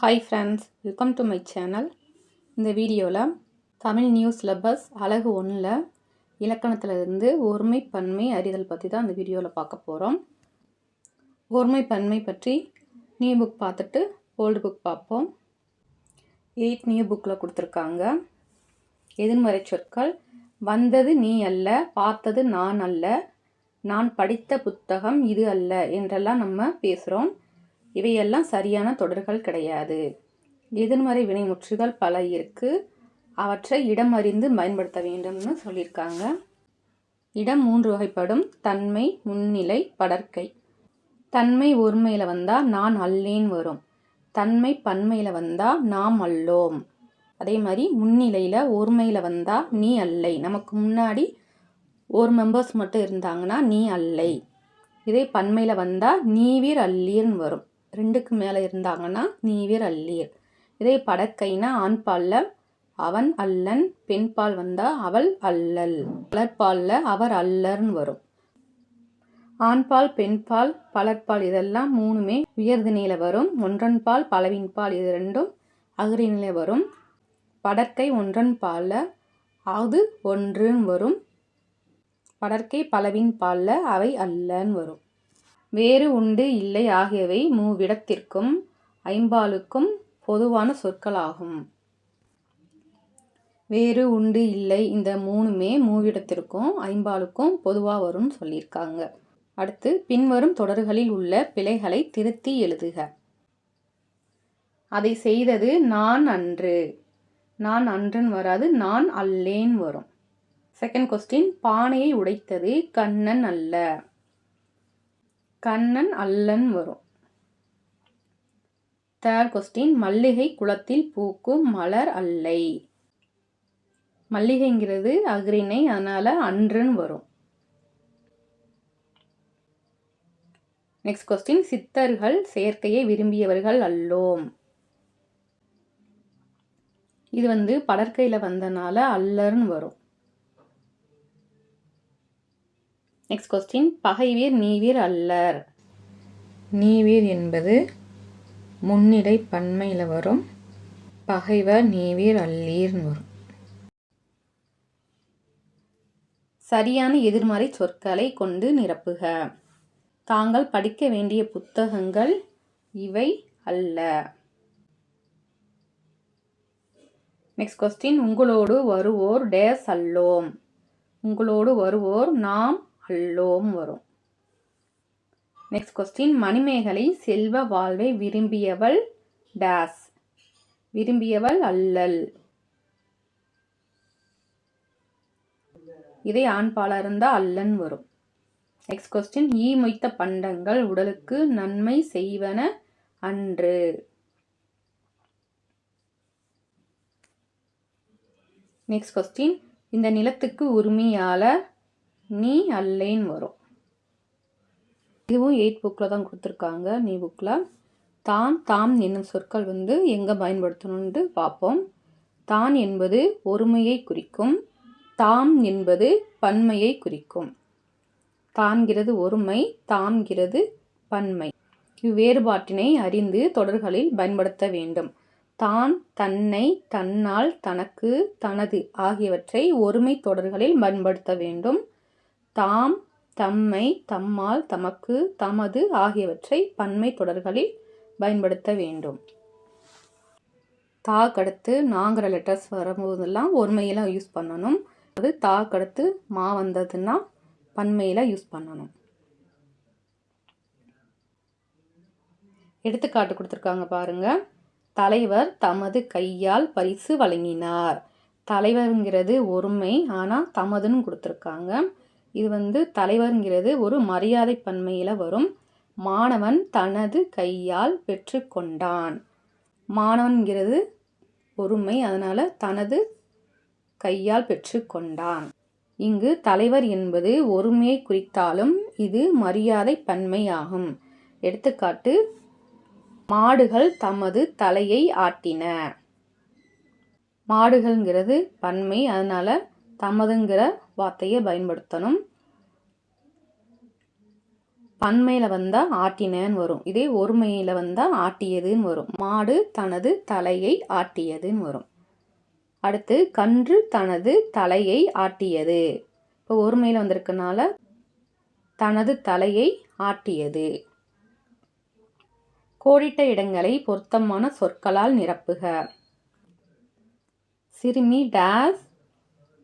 Hi friends, welcome to my channel. இந்த வீடியோவில் Tamil new syllabus அலகு 1 இலக்கணத்திலிருந்து ஒருமை பன்மை அறிதல் பற்றி தான் இந்த வீடியோவில் பார்க்க போகிறோம். ஒருமை பன்மை பற்றி நியூ புக் பார்த்துட்டு ஓல்டு புக் பார்ப்போம். 8 நியூ புக்கில் கொடுத்துருக்காங்க. எதிர்மறை சொற்கள்: வந்தது நீ அல்ல, பார்த்தது நான் அல்ல, நான் படித்த புத்தகம் இது அல்ல என்றெல்லாம் நம்ம பேசுகிறோம். இவையெல்லாம் சரியான தொடர்கள் கிடையாது. எதிர்மறை வினைமுற்றுகள் பல இருக்கு. அவற்றை இடம் அறிந்து பயன்படுத்த வேண்டும்னு சொல்லியிருக்காங்க. இடம் 3 வகைப்படும்: தன்மை, முன்னிலை, படர்க்கை. தன்மை ஒருமையில் வந்தால் நான் அல்லேன் வரும். தன்மை பன்மையில் வந்தால் நாம் அல்லோம். அதே மாதிரி முன்னிலையில் ஒருமையில் வந்தால் நீ அல்லை. நமக்கு முன்னாடி ஒரு மெம்பர்ஸ் மட்டும் இருந்தாங்கன்னா நீ அல்லை. இதே பன்மையில் வந்தால் நீவீர் அல்லீர்னு வரும். 2க்கு மேலே இருந்தாங்கன்னா நீவீர் அல்லீர். இதே படற்கைனா ஆண்பாலில் அவன் அல்லன், பெண்பால் வந்தால் அவள் அல்லல், பலர்பாலில் அவர் அல்லர்னு வரும். ஆண்பால், பெண்பால், பலர்பால் இதெல்லாம் 3மே உயர்திணையில் வரும். ஒன்றன்பால், பலவின்பால் இது 2ம் அகரிநிலை வரும். படற்கை ஒன்றன் பாலில் அது ஒன்றுன்னு வரும். படற்கை பலவின் பாலில் அவை அல்லன்னு வரும். வேறு, உண்டு, இல்லை ஆகியவை மூவிடத்திற்கும் ஐம்பாலுக்கும் பொதுவான சொற்களாகும். வேறு, உண்டு, இல்லை இந்த 3மே மூவிடத்திற்கும் ஐம்பாலுக்கும் பொதுவாக வரும்னு சொல்லியிருக்காங்க. அடுத்து, பின்வரும் தொடர்களில் உள்ள பிழைகளை திருத்தி எழுதுக. அதை செய்தது நான் அன்று. நான் அன்றுன்னு வராது, நான் அல்லேன் வரும். செகண்ட் கொஸ்டின்: பானையை உடைத்தது கண்ணன் அல்ல. கண்ணன் அல்லன் வரும். தேர்ட் கொஸ்டின்: மல்லிகை குளத்தில் பூக்கும் மலர் அல்லை. மல்லிகைங்கிறது அஃறிணை, அதனால அன்றுன்னு வரும். நெக்ஸ்ட் கொஸ்டின்: சித்தர்கள் செயற்கையை விரும்பியவர்கள் அல்லோம். இது படற்கையில் வந்தனால அல்லர்னு வரும். நெக்ஸ்ட் கொஸ்டின்: பகைவீர் நீவீர் அல்லர். நீவீர் என்பது முன்னிலை பன்மையில் வரும். பகைவர் நீவீர் அல்லீர்னு வரும். சரியான எதிர்மறை சொற்களை கொண்டு நிரப்புக. தாங்கள் படிக்க வேண்டிய புத்தகங்கள் இவை அல்ல. நெக்ஸ்ட் கொஸ்டின்: உங்களோடு வருவோர் டேஸ் அல்லோம். உங்களோடு வருவோர் நாம் அல்லோம் வரும். நெக்ஸ்ட் கொஸ்டின்: மணிமேகலை செல்வ வாழ்வை விரும்பியவள் டேஸ். விரும்பியவள் அல்லல். இதை ஆண்பாலா இருந்தால் அல்லன் வரும். நெக்ஸ்ட் கொஸ்டின்: ஈ மொய்த்த பண்டங்கள் உடலுக்கு நன்மை செய்வன அன்று. நெக்ஸ்ட் கொஸ்டின்: இந்த நிலத்துக்கு உரிமையாளர் நீ அல்லேன் வரும். இதுவும் 8 புக்கில் தான் கொடுத்துருக்காங்க. நீ புக்கில் தான், தாம் என்னும் சொற்கள் எங்கே பயன்படுத்தணும்னு பார்ப்போம். தான் என்பது ஒருமையை குறிக்கும். தாம் என்பது பன்மையை குறிக்கும். தான்கிறது ஒருமை, தாம்கிறது பன்மை. இவ்வேறுபாட்டினை அறிந்து தொடர்களில் பயன்படுத்த வேண்டும். தான், தன்னை, தன்னால், தனக்கு, தனது ஆகியவற்றை ஒருமை தொடர்களில் பயன்படுத்த வேண்டும். தாம், தம்மை, தம்மால், தமக்கு, தமது ஆகியவற்றை பன்மை தொடர்களில் பயன்படுத்த வேண்டும். தாக்கடுத்து நாங்கிற லெட்டர்ஸ் வரும்போதெல்லாம் ஒருமையில் யூஸ் பண்ணணும். அது தாக்கடுத்து மா வந்ததுன்னா பன்மையில் யூஸ் பண்ணணும். எடுத்துக்காட்டு கொடுத்துருக்காங்க பாருங்க. தலைவர் தமது கையால் பரிசு வழங்கினார். தலைவருங்கிறது ஒருமை, ஆனால் தமதுன்னு கொடுத்துருக்காங்க. இது தலைவருங்கிறது ஒரு மரியாதை பன்மையில் வரும். மாணவன் தனது கையால் பெற்றுக்கொண்டான். மாணவன்கிறது ஒருமை, அதனால் தனது கையால் பெற்றுக்கொண்டான். இங்கு தலைவர் என்பது ஒருமையை குறித்தாலும் இது மரியாதை பன்மை ஆகும். எடுத்துக்காட்டு: மாடுகள் தமது தலையை ஆட்டின. மாடுகள்ங்கிறது பன்மை, அதனால் தமதுங்கிற வார்த்தையை பயன்படுத்தணும். பன்மையில் வந்தால் ஆட்டினன்னு வரும். இதே ஒருமையில் வந்தால் ஆட்டியதுன்னு வரும். மாடு தனது தலையை ஆட்டியதுன்னு வரும். அடுத்து கன்று தனது தலையை ஆட்டியது. இப்போ ஒருமையில் வந்திருக்கனால தனது தலையை ஆட்டியது. கோடிட்ட இடங்களை பொருத்தமான சொற்களால் நிரப்புக. சிறுமி டேஸ்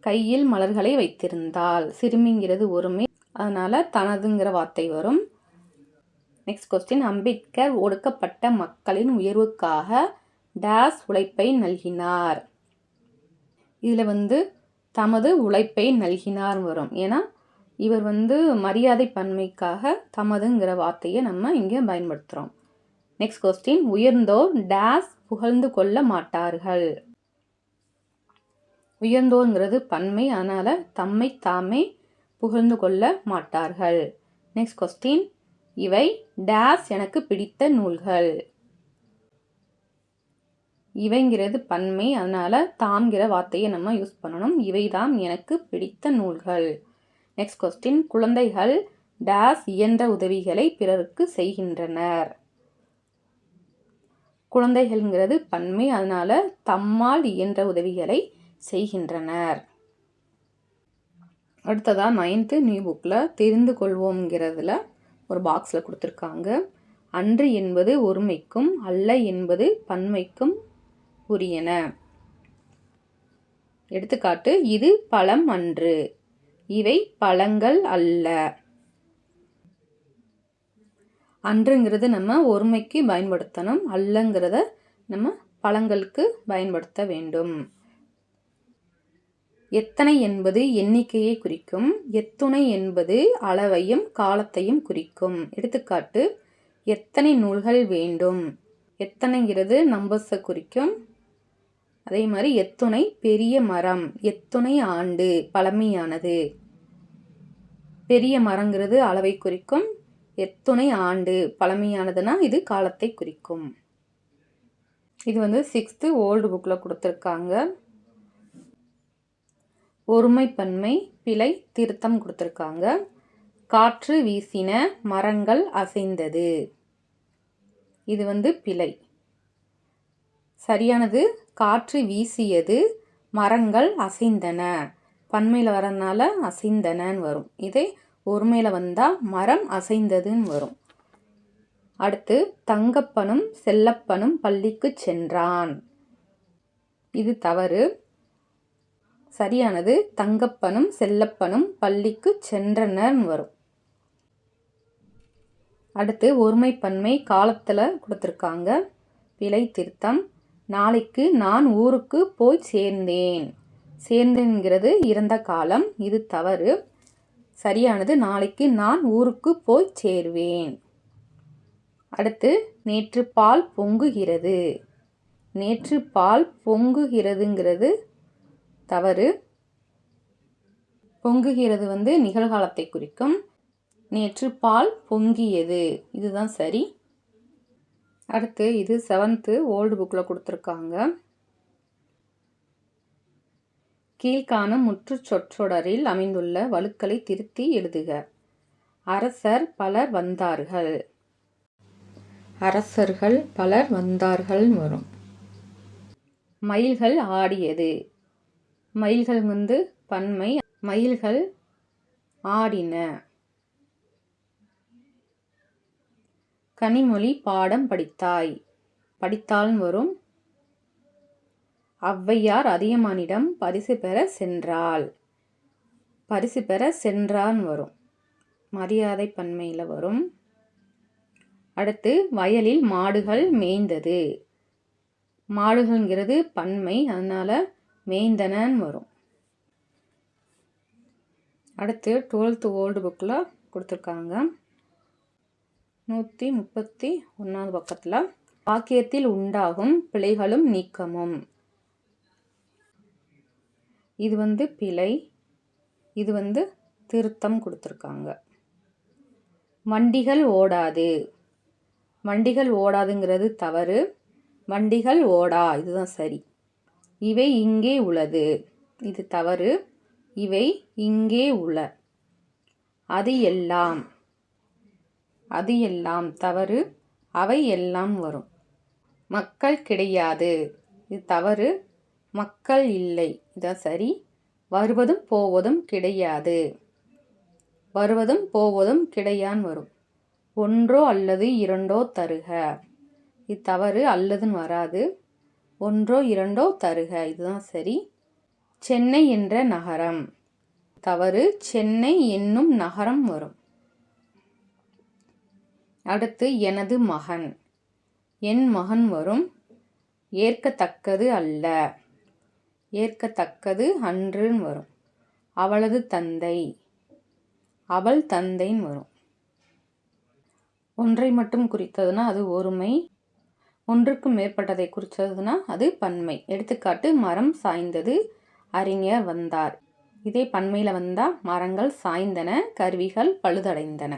கையில் மலர்களை வைத்திருந்தாள். சிறுமிங்கிறது ஒருமை, அதனால தனதுங்கிற வார்த்தை வரும். Next question. அம்பேத்கர் ஒடுக்கப்பட்ட மக்களின் உயர்வுக்காக டேஸ் உழைப்பை நல்கினார். இதில் தமது உழைப்பை நல்கினார் வரும். ஏன்னா இவர் மரியாதை பன்மைக்காக தமதுங்கிற வார்த்தையை நம்ம இங்கே பயன்படுத்துகிறோம். Next question. உயர்ந்தோர் டேஸ் புகழ்ந்து கொள்ள மாட்டார்கள். உயர்ந்தோர்ங்கிறது பன்மை, அதனால் தம்மை தாமே புகழ்ந்து கொள்ள மாட்டார்கள். Next question. இவை டேஸ் எனக்கு பிடித்த நூல்கள். இவைங்கிறது பன்மை, அதனால் தாம்ங்கிற வார்த்தையை நம்ம யூஸ் பண்ணணும். இவைதான் எனக்கு பிடித்த நூல்கள். Next question. குழந்தைகள் டேஸ் இயன்ற உதவிகளை பிறருக்கு செய்கின்றனர். குழந்தைகள்ங்கிறது பன்மை, அதனால தம்மால் இயன்ற உதவிகளை செய்கின்றனர். அடுத்ததா 9th நியூ புக்கில் தெரிந்து கொள்வோம்ங்கிறதுல ஒரு பாக்ஸில் கொடுத்துருக்காங்க. அன்று என்பது ஒருமைக்கும் அல்ல என்பது பன்மைக்கும் உரியன. எடுத்துக்காட்டு. இது பழம் அன்று. இவை பழங்கள் அல்ல. அன்றுங்கிறது நம்ம ஒருமைக்கு பயன்படுத்தணும். அல்லங்கிறத நம்ம பழங்களுக்கு பயன்படுத்த வேண்டும். எத்தனை என்பது எண்ணிக்கையை குறிக்கும். எத்துணை என்பது அளவையும் காலத்தையும் குறிக்கும். எடுத்துக்காட்டு. எத்தனை நூல்கள் வேண்டும். எத்தனைங்கிறது நம்பர்ஸை குறிக்கும். அதே மாதிரி எத்துணை பெரிய மரம். எத்துணை ஆண்டு பழமையானது. பெரிய மரங்கிறது அளவை குறிக்கும். எத்துணை ஆண்டு பழமையானதுன்னா இது காலத்தை குறிக்கும். இது 6th ஓல்டு புக்கில் கொடுத்துருக்காங்க. ஒருமை பன்மை பிழை திருத்தம் கொடுத்துருக்காங்க. காற்று வீசின மரங்கள் அசைந்தது. இது பிழை. சரியானது. காற்று வீசியது மரங்கள் அசைந்தன. பன்மையில் வரனால அசைந்தனன்னு வரும். இதே ஒருமையில் வந்தால் மரம் அசைந்ததுன்னு வரும். அடுத்து. தங்கப்பனும் செல்லப்பனும் பள்ளிக்கு சென்றான். இது தவறு. சரியானது. தங்கப்பனும் செல்லப்பனும் பள்ளிக்கு சென்றனர் வரும். அடுத்து. ஒருமை பன்மை காலத்தில் கொடுத்துருக்காங்க. பிழை திருத்தம். நாளைக்கு நான் ஊருக்கு போய் சேர்ந்தேன். சேர்ந்தேங்கிறது இறந்த காலம். இது தவறு. சரியானது. நாளைக்கு நான் ஊருக்கு போய் சேர்வேன். அடுத்து. நேற்று பால் பொங்குகிறது. நேற்று பால் பொங்குகிறதுங்கிறது தவறு. பொங்குகிறது நிகழ்காலத்தை குறிக்கும். நேற்று பால் பொங்கியது. இதுதான் சரி. அடுத்து. இது 7th ஓல்டு புக்கில் கொடுத்துருக்காங்க. கீழ்காணும் முற்றுச் சொற்றொடரில் அமைந்துள்ள வழுக்களை திருத்தி எழுதுக. அரசர் பலர் வந்தார்கள். அரசர்கள் பலர் வந்தார்கள் வரும். மயில்கள் ஆடியது. மயில்கள் பன்மை. மயில்கள் ஆடின. கனிமொழி பாடம் படித்தாய். படித்தாள்னு வரும். ஔவையார் அதியமானிடம் பரிசு பெற சென்றாள். பரிசு பெற சென்றான் வரும். மரியாதை பன்மையில் வரும். அடுத்து. வயலில் மாடுகள் மேய்ந்தது. மாடுகள்ங்கிறது பன்மை, அதனால மேய்ந்தனன்னு வரும். அடுத்து. 12th ஓல்டு புக்கில் கொடுத்துருக்காங்க. 131வது பக்கத்தில் வாக்கியத்தில் உண்டாகும் பிழைகளும் நீக்கமும். இது பிழை. இது திருத்தம் கொடுத்துருக்காங்க. வண்டிகள் ஓடாது. வண்டிகள் ஓடாதுங்கிறது தவறு. வண்டிகள் ஓடா. இதுதான் சரி. இவை இங்கே உள்ளது. இது தவறு. இவை இங்கே உள்ள. அது எல்லாம். அது எல்லாம் தவறு, அவை எல்லாம் வரும். மக்கள் கிடையாது, இது தவறு, மக்கள் இல்லை, இதான் சரி. வருவதும் போவதும் கிடையாது, வருவதும் போவதும் கிடையான் வரும். ஒன்றோ அல்லது இரண்டோ தருக, இது தவறு, அல்லதுன்னு வராது. ஒன்றோ இரண்டோ தருக, இதுதான் சரி. சென்னை என்ற நகரம், தவறு, சென்னை என்னும் நகரம் வரும். அடுத்து எனது மகன், என் மகன் வரும். ஏற்கத்தக்கது அல்ல, ஏற்கத்தக்கது அன்றுன்னு வரும். அவளது தந்தை, அவள் தந்தைன்னு வரும். ஒன்றை மட்டும் குறித்ததுன்னா அது ஒருமை, ஒன்றுக்கும் மேற்பட்டதை குறித்ததுன்னா அது பன்மை. எடுத்துக்காட்டு மரம் சாய்ந்தது, அறிஞர் வந்தார். இதே பன்மையில் வந்தால் மரங்கள் சாய்ந்தன, கருவிகள் பழுதடைந்தன.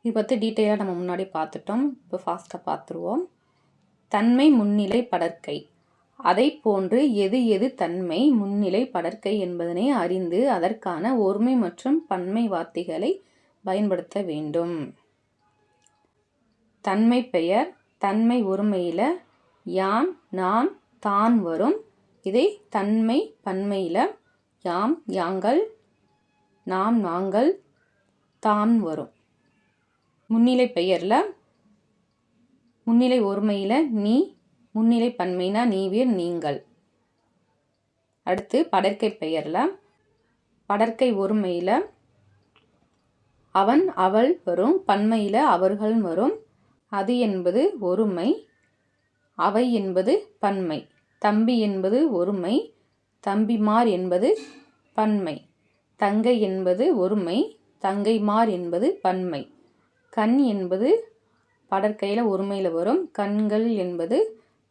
இது பற்றி டீட்டெயிலாக நம்ம முன்னாடி பார்த்துட்டோம். இப்போ ஃபாஸ்ட்டாக பார்த்துருவோம். தன்மை முன்னிலை படர்க்கை, அதை போன்று எது எது தன்மை முன்னிலை படர்க்கை என்பதனை அறிந்து அதற்கான ஒருமை மற்றும் பன்மை வார்த்தைகளை பயன்படுத்த வேண்டும். தன்மை பெயர் தன்மை ஒருமையில் யான் நான் தான் வரும். இதே தன்மை பன்மையில் யாம் யாங்கள் நாம் நாங்கள் தான் வரும். முன்னிலை பெயரில் முன்னிலை ஒருமையில் நீ, முன்னிலை பன்மைனா நீவீர் நீங்கள். அடுத்து படர்க்கை பெயரில் படர்க்கை ஒருமையில் அவன் அவள் வரும், பன்மையில் அவர்கள் வரும். அது என்பது ஒருமை, அவை என்பது பன்மை. தம்பி என்பது ஒருமை, தம்பிமார் என்பது பன்மை. தங்கை என்பது ஒருமை, தங்கைமார் என்பது பன்மை. கண் என்பது படற்கையில் ஒருமையில் வரும், கண்கள் என்பது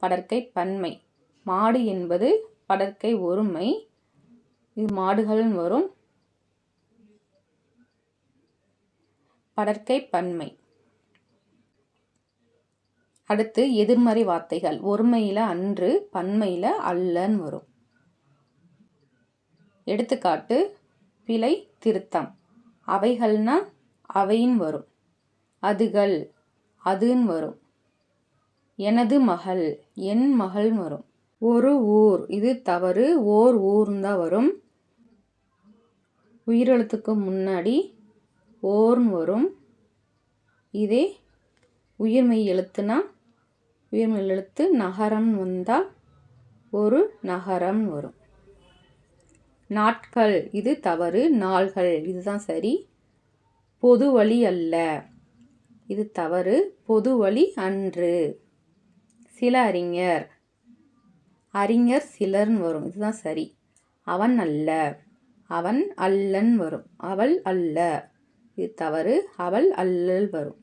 படற்கை பன்மை. மாடு என்பது படற்கை ஒருமை, இது மாடுகள் வரும், படற்கை பன்மை. அடுத்து எதிர்மறை வார்த்தைகள் ஒருமையில் அன்று, பன்மையில் அல்லன்னு வரும். எடுத்துக்காட்டு பிழை திருத்தம், அவைகள்னா அவைன்னு வரும், அதுகள் அதுன்னு வரும். எனது மகள் என் மகள்னு வரும். ஒரு ஊர், இது தவறு, ஓர் ஊர்னு தான் வரும். உயிரெழுத்துக்கு முன்னாடி ஓர்னு வரும். இதே உயிர்மெய் எழுத்துனா உயிர்மெய் எழுத்து நகரம் வந்தால் ஒரு நகரம் வரும். நாட்கள், இது தவறு, நாள்கள், இதுதான் சரி. பொது வழி அல்ல, இது தவறு, பொது வழி அன்று. சில அறிஞர், அறிஞர் சிலர்னு வரும், இதுதான் சரி. அவன் அல்ல, அவன் அல்லன் வரும். அவள் அல்ல, இது தவறு, அவள் அல்லல் வரும்.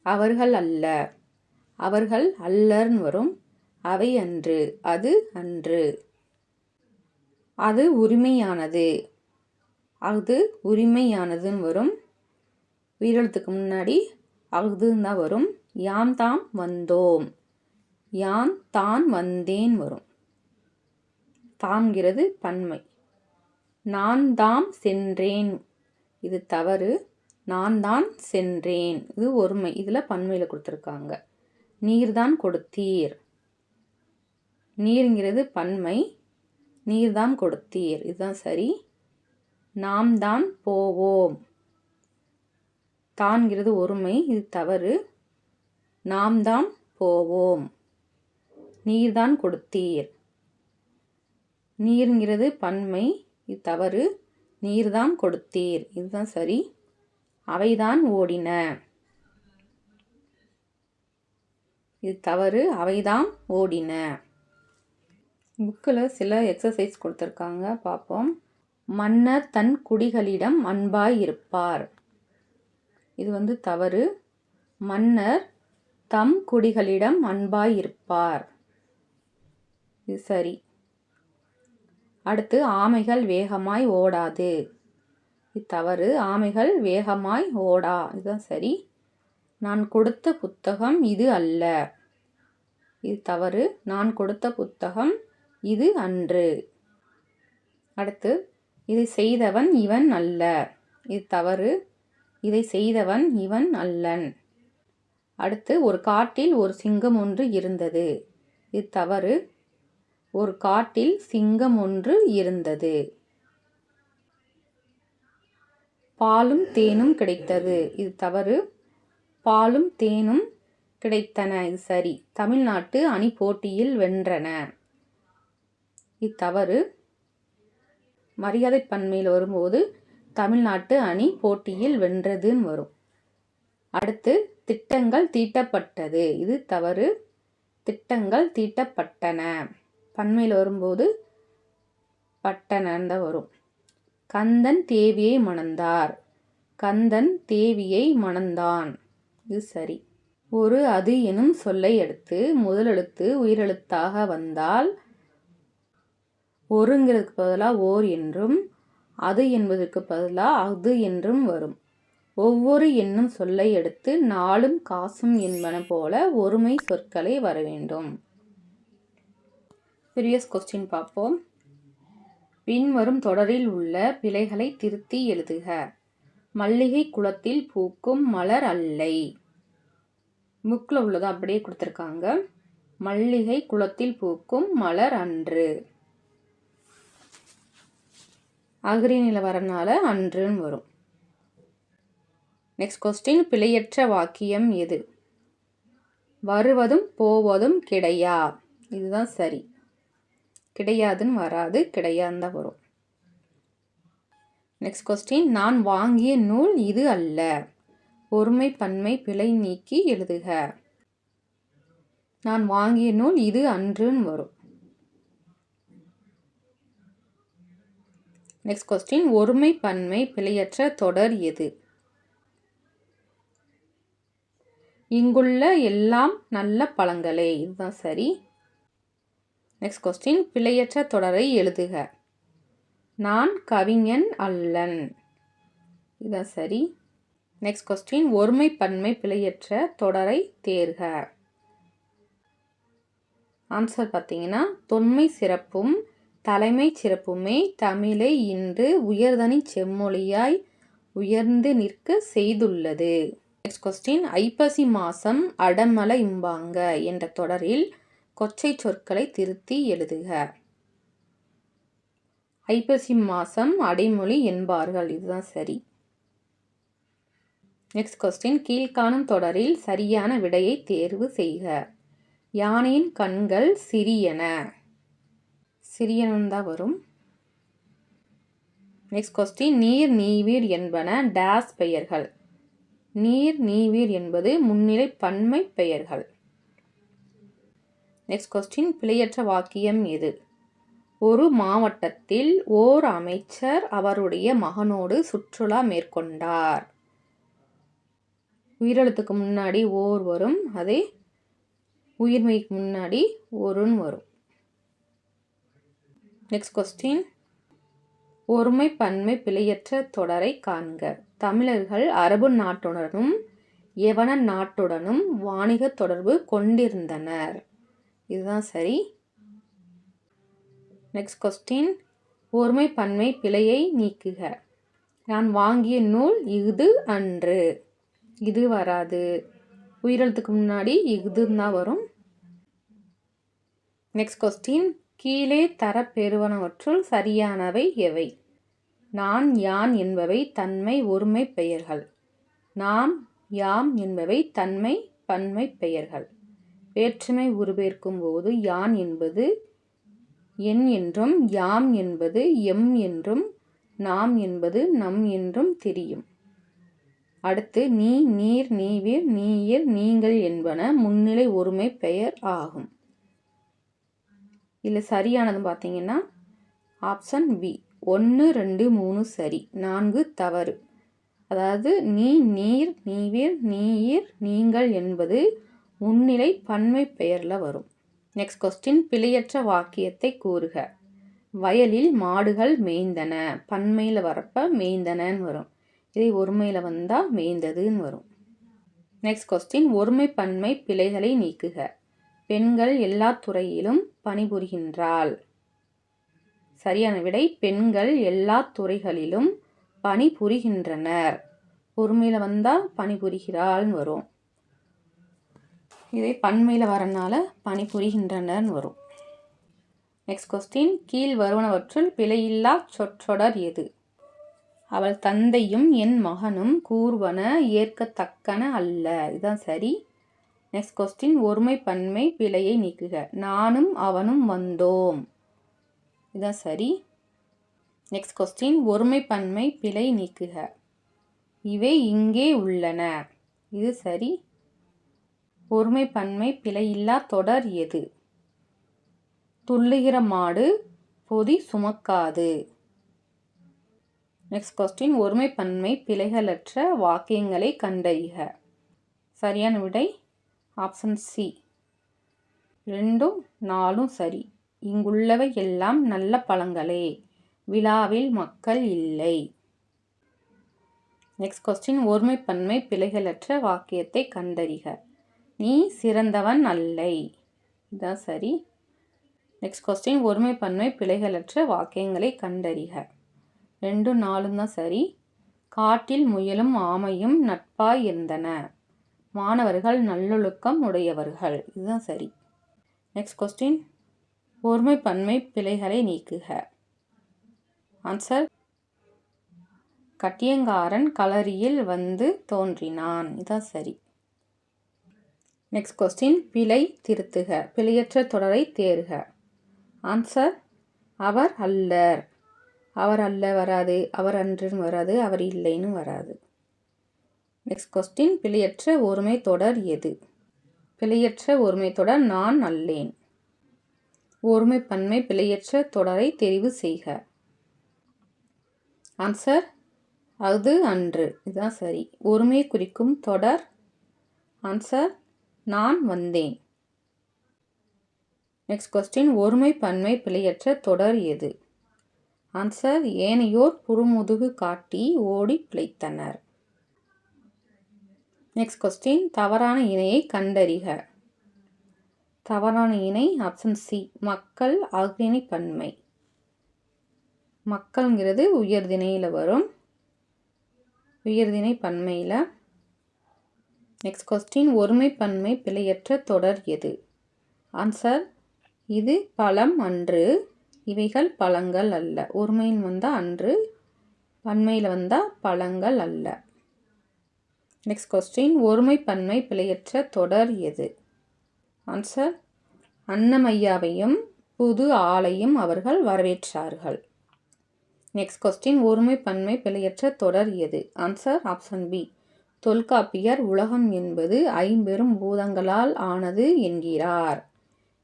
அவர்கள் அல்ல, அவர்கள் அல்லர்னு வரும். அவை அன்று, அது அன்று. அது உரிமையானது, அது உரிமையானதுன்னு வரும். உயிரெழுத்துக்கு முன்னாடி அதுன்னு தான் வரும். யாம் தாம் வந்தோம், யான் தான் வந்தேன் வரும். தாம்ங்கிறது பன்மை. நான் தாம் சென்றேன், இது தவறு, நான் தான் சென்றேன், இது ஒருமை, இதில் பன்மையில் கொடுத்துருக்காங்க. நீர்தான் கொடுத்தீர், நீருங்கிறது பன்மை, நீர்தான் கொடுத்தீர், இதுதான் சரி. நாம் தான் போவோம், தான்கிறது ஒருமை, இது தவறு, நாம் தான் போவோம். நீர்தான் கொடுத்தீர், நீருங்கிறது பன்மை, இது தவறு, நீர்தான் கொடுத்தீர், இதுதான் சரி. அவைதான் ஓடின, இது தவறு, அவைதான் ஓடின. புக்கில் சில எக்ஸசைஸ் கொடுத்துருக்காங்க, பார்ப்போம். மன்னர் தன் குடிகளிடம் அன்பாய் இருப்பார், இது தவறு. மன்னர் தம் குடிகளிடம் அன்பாய் இருப்பார், இது சரி. அடுத்து ஆமைகள் வேகமாய் ஓடாது, இது தவறு, ஆமைகள் வேகமாய் ஓடா, இதுதான் சரி. நான் கொடுத்த புத்தகம் இது அல்ல, இது தவறு, நான் கொடுத்த புத்தகம் இது அன்று. அடுத்து இதை செய்தவன் இவன் அல்ல, இது தவறு, இதை செய்தவன் இவன் அல்லன். அடுத்து ஒரு காட்டில் ஒரு சிங்கம் ஒன்று இருந்தது. இது தவறு. ஒரு காட்டில் சிங்கம் ஒன்று இருந்தது. பாலும் தேனும் கிடைத்தது. இது தவறு. பாலும் தேனும் கிடைத்தன. இது சரி. தமிழ்நாட்டு அணி போட்டியில் வென்றன. இது தவறு. மரியாதை பன்மையில் வரும்போது தமிழ்நாட்டு அணி போட்டியில் வென்றதுன்னு வரும். அடுத்து திட்டங்கள் தீட்டப்பட்டது. இது தவறு. திட்டங்கள் தீட்டப்பட்டன. பன்மையில் வரும்போது பட்டணன் தான் வரும். கந்தன் தேவியை மணந்தார். கந்தன் தேவியை மணந்தான். இது சரி. ஒரு அது எனும் சொல்லை அடுத்து முதலெழுத்து உயிரெழுத்தாக வந்தால் ஒருங்கிறதுக்கு பதிலாக ஓர் என்றும் அது என்பதற்கு பதிலாக அது என்றும் வரும். ஒவ்வொரு என்னும் சொல்லை அடுத்து நாளும் காசும் என்பன போல ஒருமை சொற்களை வர வேண்டும். ப்ரீவியஸ் கொஸ்டின் பார்ப்போம். பின்வரும் தொடரில் உள்ள பிழைகளை திருத்தி எழுதுக. மல்லிகை குளத்தில் பூக்கும் மலர் அல்லை. புக்கில் உள்ளது அப்படியே கொடுத்துருக்காங்க. மல்லிகை குளத்தில் பூக்கும் மலர் அன்று. அகரினில் வரனால அன்றுன்னு வரும். Next question. பிழையற்ற வாக்கியம் எது? வருவதும் போவதும் கிடையா. இதுதான் சரி. கிடையாதுன்னு வராது, கிடையாதுன்னு தான் வரும். Next question. நான் வாங்கிய நூல் இது அல்ல. ஒருமை பன்மை பிழை நீக்கி எழுதுக. நான் வாங்கிய நூல் இது அன்றுன்னு வரும். Next question. ஒருமை பன்மை பிழையற்ற தொடர் எது? இங்குள்ள எல்லாம் நல்ல பழங்களே. இதுதான் சரி. Next question. பிழையற்ற தொடரை எழுதுக. நான் கவிஞன் அல்லன். இதுதான் சரி. Next question. ஒருமை பன்மை பிழையற்ற தொடரை தேர்க. ஆன்சர் பார்த்தீங்கன்னா தொன்மை சிறப்பும் தலைமை சிறப்புமே தமிழை இன்று உயர்தனி செம்மொழியாய் உயர்ந்து நிற்க செய்துள்ளது. Next question. ஐப்பசி மாசம் அடமலை இம்பாங்க என்ற தொடரில் கொச்சை சொற்களை திருத்தி எழுதுக. ஐப்பசி மாசம் அடைமொழி என்பார்கள். இதுதான் சரி. Next question. கீழ்காணும் தொடரில் சரியான விடையை தேர்வு செய்க. யானையின் கண்கள் சிறியன. சிறியனன் தான் வரும். Next question. நீர் நீவீர் என்பன டேஸ் பெயர்கள். நீர் நீவீர் என்பது முன்னிலை பன்மை பெயர்கள். Next question. பிழையற்ற வாக்கியம் எது? ஒரு மாவட்டத்தில் ஓர் அமைச்சர் அவருடைய மகனோடு சுற்றுலா மேற்கொண்டார். உயிரெழுத்துக்கு முன்னாடி ஓர் வரும். அதே உயிர்மெய்க்கு முன்னாடி ஒருன்னு வரும். Next question. ஒருமை பன்மை பிழையற்ற தொடரை காண்க. தமிழர்கள் அரபு நாட்டுடனும் யவன நாட்டுடனும் வாணிக தொடர்பு கொண்டிருந்தனர். இதுதான் சரி. Next question. ஒருமை பன்மை பிழையை நீக்குக. நான் வாங்கிய நூல் இது அன்று. இது வராது. உயிரெழுத்துக்கு முன்னாடி இதுன்னு தான் வரும். Next question. கீழே தரப்பெறுவனவற்றுள் சரியானவை எவை? நான் யான் என்பவை தன்மை ஒருமை பெயர்கள். நாம் யாம் என்பவை தன்மை பன்மை பெயர்கள். வேற்றுமை உருபெயர்க்கும் போது யான் என்பது என் என்றும் யாம் என்பது எம் என்றும் நாம் என்பது நம் என்றும் தெரியும். அடுத்து நீ நீர் நீவீர் நீர் நீங்கள் என்பன முன்னிலை ஒருமை பெயர் ஆகும். இல்லை சரியானது பார்த்தீங்கன்னா ஆப்ஷன் பி 1 2 3 சரி, 4 தவறு. அதாவது நீ நீர் நீவீர் நீர் நீங்கள் என்பது முன்னிலை பன்மை பெயரில் வரும். Next question. பிழையற்ற வாக்கியத்தை கூறுக. வயலில் மாடுகள் மேய்ந்தன. பன்மையில் வரப்ப மேய்ந்தனன்னு வரும். இதை ஒருமையில் வந்தால் மேய்ந்ததுன்னு வரும். Next question. ஒருமை பன்மை பிழைகளை நீக்குக. பெண்கள் எல்லா துறையிலும் பணிபுரிகின்றாள். சரியான விடை பெண்கள் எல்லா துறைகளிலும் பணிபுரிகின்றனர். ஒருமையில் வந்தால் பணிபுரிகிறாள்னு வரும். இதே பன்மையில் வரனால பணிபுரிகின்றனர்னு வரும். நெக்ஸ்ட் கொஸ்டின், கீழ் வருவனவற்றுள் பிழையில்லா சொற்றொடர் எது? அவள் தந்தையும் என் மகனும் கூறுவன ஏற்கத்தக்கன அல்ல. இதுதான் சரி. நெக்ஸ்ட் கொஸ்டின், ஒருமை பன்மை பிழையை நீக்குக. நானும் அவனும் வந்தோம். இதுதான் சரி. நெக்ஸ்ட் கொஸ்டின், ஒருமை பன்மை பிழை நீக்குக. இவை இங்கே உள்ளன. இது சரி. ஒருமை பன்மை பிழையில்லா தொடர் எது? துள்ளுகிற மாடு பொதி சுமக்காது. நெக்ஸ்ட் கொஸ்டின், ஒருமை பன்மை பிழைகளற்ற வாக்கியங்களை கண்டறிக. சரியான விடை ஆப்ஷன் சி. 2, 4 சரி. இங்குள்ளவை எல்லாம் நல்ல பழங்களே, விழாவில் மக்கள் இல்லை. நெக்ஸ்ட் கொஸ்டின், ஒருமை பன்மை பிழைகளற்ற வாக்கியத்தை கண்டறிக. நீ சிறந்தவன் அல்லை. இதுதான் சரி. நெக்ஸ்ட் கொஸ்டின், ஒருமை பன்மை பிழைகளற்ற வாக்கியங்களை கண்டறிக. 2, 4 தான் சரி. காட்டில் முயலும் ஆமையும் நட்பாய் இருந்தன. மாணவர்கள் நல்லொழுக்கம் உடையவர்கள். இதுதான் சரி. நெக்ஸ்ட் கொஸ்டின், ஒருமை பன்மை பிழைகளை நீக்குக. ஆன்சர், கட்டியங்காரன் களரியில் வந்து தோன்றினான். இதுதான் சரி. நெக்ஸ்ட் கொஸ்டின், பிழை திருத்துக. பிழையற்ற தொடரை தேர்க. ஆன்சர், அவர் அல்லர். அவர் அல்ல வராது, அவர் அன்றுன்னு வராது, அவர் இல்லைன்னு வராது. நெக்ஸ்ட் கொஸ்டின், பிழையற்ற ஒருமை தொடர் எது? பிழையற்ற ஒருமை தொடர் நான் அல்லேன். ஒருமை பன்மை பிழையற்ற தொடரை தெரிவு செய்க. ஆன்சர், அது அன்று. இதுதான் சரி. ஒருமை குறிக்கும் தொடர். ஆன்சர், நான் வந்தேன். நெக்ஸ்ட் கொஸ்டின், ஒருமை பன்மை பிழையற்ற தொடர் எது? ஆன்சர், ஏனையோர் புறமுதுகு காட்டி ஓடி பிழைத்தனர். நெக்ஸ்ட் கொஸ்டின், தவறான இணையை கண்டறிக. தவறான இணை ஆப்ஷன் சி, மக்கள் அஃறிணை பன்மை. மக்கள்ங்கிறது உயர்திணையில் வரும், உயர்திணை பன்மையில். நெக்ஸ்ட் கொஸ்டின், ஒருமை பன்மை பிழையற்ற தொடர் எது? ஆன்சர், இது பழம் அன்று, இவைகள் பழங்கள் அல்ல. ஒருமையில் வந்தால் அன்று, பன்மையில் வந்தால் பழங்கள் அல்ல. நெக்ஸ்ட் கொஸ்டின், ஒருமை பன்மை பிழையற்ற தொடர் எது? ஆன்சர், அன்னமையாவையும் புது ஆளையும் அவர்கள் வரவேற்றார்கள். நெக்ஸ்ட் கொஸ்டின், ஒருமை பன்மை பிழையற்ற தொடர் எது? Answer, option B. தொல்காப்பியர் உலகம் என்பது ஐம்பெரும் பூதங்களால் ஆனது என்கிறார்.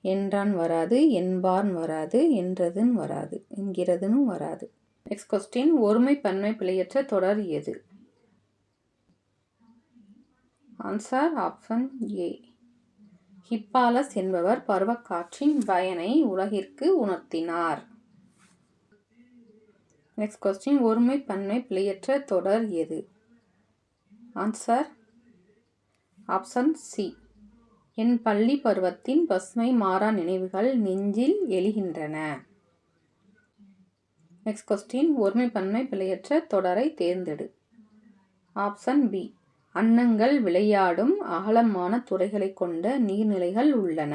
என்றான் வராது, என்பான் வராது, என்றதுன்னு வராது, என்கிறதுன்னு வராது. நெக்ஸ்ட் கொஸ்டின், ஒருமை பன்மை பிழையற்ற தொடர் எது? Answer, option A. ஹிப்பாலஸ் என்பவர் பருவக்காற்றின் பயனை உலகிற்கு உணர்த்தினார். நெக்ஸ்ட் கொஸ்டின், ஒருமை பன்மை பிழையற்ற தொடர் எது? Answer, option C. என் பள்ளி பருவத்தின் பசுமை மாறா நினைவுகள் நெஞ்சில் எழுகின்றன. நெக்ஸ்ட் கொஸ்டின், ஒருமை பன்மை பிழையற்ற தொடரை தேர்ந்தெடு. Option B. அன்னங்கள் விளையாடும் அகலமான துறைகளை கொண்ட நீர்நிலைகள் உள்ளன.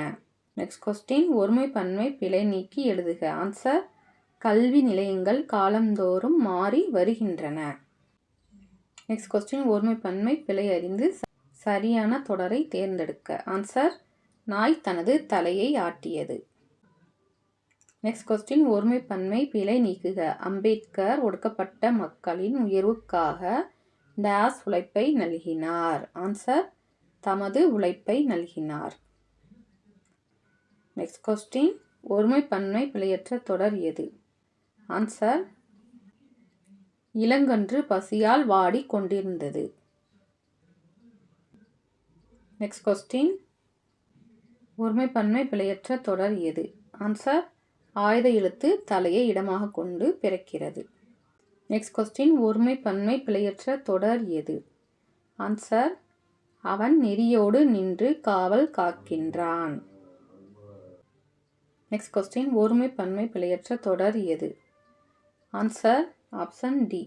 நெக்ஸ்ட் கொஸ்டின், ஒருமை பன்மை பிழை நீக்கி எழுதுக. ஆன்சர், கல்வி நிலையங்கள் காலந்தோறும் மாறி வருகின்றன. நெக்ஸ்ட் கொஸ்டின், ஒருமை பன்மை பிழை அறிந்து சரியான தொடரை தேர்ந்தெடுக்க. ஆன்சர், நாய் தனது தலையை ஆட்டியது. நெக்ஸ்ட் கொஸ்டின், ஒருமை பன்மை பிழை நீக்குக. அம்பேத்கர் ஒடுக்கப்பட்ட மக்களின் உயர்வுக்காக டேஸ் உழைப்பை நல்கினார். ஆன்சர், தமது உழைப்பை நல்கினார். நெக்ஸ்ட் கொஸ்டின், ஒருமை பன்மை பிழையற்ற தொடர் எது? ஆன்சர், இளங்கன்று பசியால் வாடி கொண்டிருந்தது. நெக்ஸ்ட் கொஸ்டின், ஒருமை பன்மை பிழையற்ற தொடர் எது? ஆன்சர், ஆயுத எழுத்து தலையை இடமாக கொண்டு பிறக்கிறது. நெக்ஸ்ட் கொஸ்டின், ஒருமை பன்மை பிழையற்ற தொடர் எது? ஆன்சர், அவன் நெறியோடு நின்று காவல் காக்கின்றான். நெக்ஸ்ட் கொஸ்டின், ஒருமை பன்மை பிழையற்ற தொடர் எது? Answer, option D.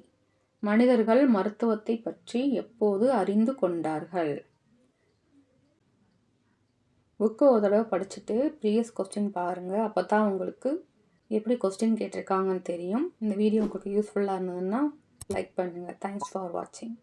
மனிதர்கள் மருத்துவத்தை பற்றி எப்போது அறிந்து கொண்டார்கள்? புக்கு ஒரு தடவை படிச்சுட்டு ப்ரீவியஸ் கொஸ்டின் பாருங்கள். அப்போ தான் உங்களுக்கு எப்படி கொஸ்டின் கேட்டிருக்காங்கன்னு தெரியும். இந்த வீடியோ உங்களுக்கு யூஸ்ஃபுல்லாக இருந்ததுன்னா லைக் பண்ணுங்கள். தேங்க்ஸ் ஃபார் வாட்சிங்.